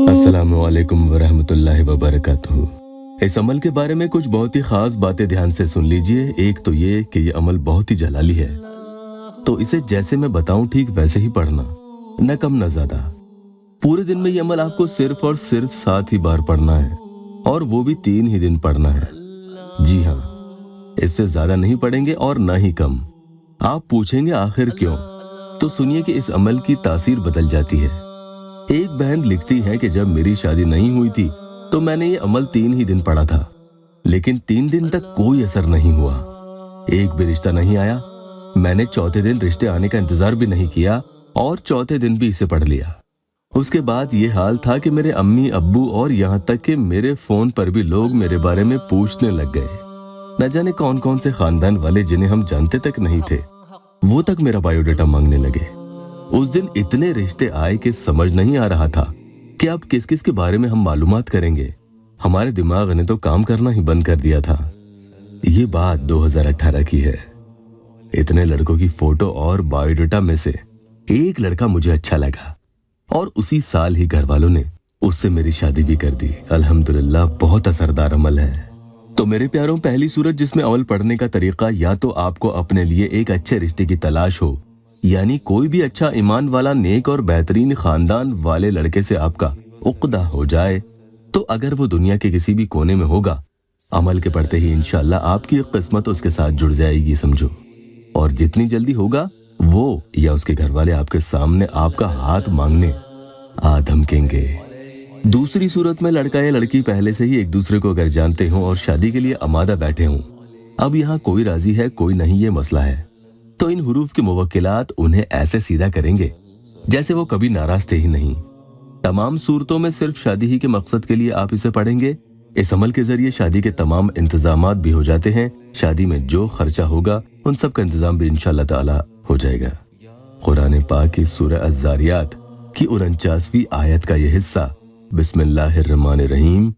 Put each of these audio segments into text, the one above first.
अस्सलामुअलैकुम वरहमतुल्लाहि वबरकातुहू। इस अमल के बारे में कुछ बहुत ही खास बातें ध्यान से सुन लीजिए। एक तो ये कि ये अमल बहुत ही जलाली है, तो इसे जैसे मैं बताऊं ठीक वैसे ही पढ़ना, न कम न ज्यादा। पूरे दिन में ये अमल आपको सिर्फ और सिर्फ 7 ही बार पढ़ना है, और वो भी 3 ही दिन पढ़ना है। जी हाँ, इससे ज्यादा नहीं पढ़ेंगे और न ही कम। आप पूछेंगे आखिर क्यों? तो सुनिए कि इस अमल की तासीर बदल जाती है। एक बहन लिखती है कि जब मेरी शादी नहीं हुई थी तो मैंने ये अमल 3 ही दिन पढ़ा था, लेकिन 3 दिन तक कोई असर नहीं हुआ, एक भी रिश्ता नहीं आया। मैंने चौथे दिन रिश्ते आने का इंतजार भी नहीं किया और चौथे दिन भी इसे पढ़ लिया। उसके बाद ये हाल था कि मेरे अम्मी अब्बू और यहाँ तक कि मेरे फोन पर भी लोग मेरे बारे में पूछने लग गए। न जाने कौन कौन से खानदान वाले जिन्हें हम जानते तक नहीं थे, वो तक मेरा बायोडाटा मांगने लगे। उस दिन इतने रिश्ते आए कि समझ नहीं आ रहा था कि अब किस किस के बारे में हम मालूमात करेंगे। हमारे दिमाग ने तो काम करना ही बंद कर दिया था। ये बात 2018 की है। इतने लड़कों की फोटो और बायोडाटा में से एक लड़का मुझे अच्छा लगा और उसी साल ही घर वालों ने उससे मेरी शादी भी कर दी। अल्हम्दुलिल्लाह, बहुत असरदार अमल है। तो मेरे प्यारों, पहली सूरत जिसमें अमल पढ़ने का तरीका, या तो आपको अपने लिए एक अच्छे रिश्ते की तलाश हो, यानी कोई भी अच्छा ईमान वाला नेक और बेहतरीन खानदान वाले लड़के से आपका उक़्दा हो जाए, तो अगर वो दुनिया के किसी भी कोने में होगा, अमल के पढ़ते ही इंशाअल्लाह आपकी किस्मत उसके साथ जुड़ जाएगी, समझो। और जितनी जल्दी होगा वो या उसके घर वाले आपके सामने आपका हाथ मांगने आ धमकेंगे। दूसरी सूरत में लड़का या लड़की पहले से ही एक दूसरे को अगर जानते हों और शादी के लिए आमादा बैठे हों। अब यहाँ कोई राजी है कोई नहीं, ये मसला है। तो इन हुरूफ के मुवक्किलात उन्हें ऐसे सीधा करेंगे जैसे वो कभी नाराज थे ही नहीं। तमाम सूरतों में सिर्फ शादी ही के मकसद के लिए आप इसे पढ़ेंगे। इस अमल के जरिए शादी के तमाम इंतजामात भी हो जाते हैं। शादी में जो खर्चा होगा उन सब का इंतजाम भी इंशाअल्लाह ताला हो जाएगा। कुरान पाक की सूरह अज़्ज़ारियात की 49वीं आयत का यह हिस्सा, बिस्मिल्लाहिर्रहमानिर्रहीम,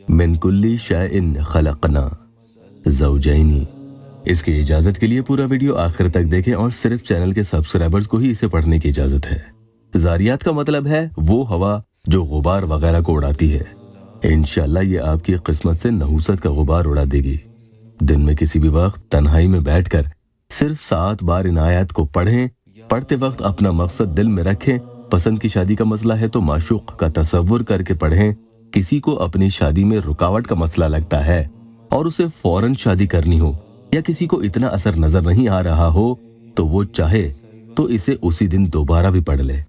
मिन कुल्ली शैइन खलकना ज़ौजैनी। इसकी इजाजत के लिए पूरा वीडियो आखिर तक देखें और सिर्फ चैनल के सब्सक्राइबर्स को ही इसे पढ़ने की इजाजत है। ज़ारियात का मतलब है वो हवा जो गुबार वगैरह को उड़ाती है। इंशाअल्लाह ये आपकी किस्मत से नहूसत का गुबार उड़ा देगी। दिन में किसी भी वक्त तन्हाई में बैठकर सिर्फ 7 बार इन आयत को पढ़ें। पढ़ते वक्त अपना मकसद दिल में रखें। पसंद की शादी का मसला है तो माशूक का तसव्वुर करके पढ़ें। किसी को अपनी शादी में रुकावट का मसला लगता है और उसे फौरन शादी करनी हो, या किसी को इतना असर नजर नहीं आ रहा हो, तो वो चाहे तो इसे उसी दिन दोबारा भी पढ़ ले,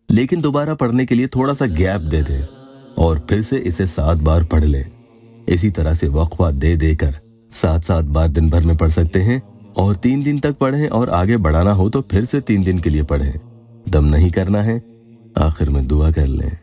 लेकिन दोबारा पढ़ने के लिए थोड़ा सा गैप दे दे और फिर से इसे 7 बार पढ़ ले। इसी तरह से वक्फा दे देकर 7-7 बार दिन भर में पढ़ सकते हैं और 3 दिन तक पढ़ें, और आगे बढ़ाना हो तो फिर से 3 दिन के लिए पढ़ें। दम नहीं करना है। आखिर में दुआ कर लें।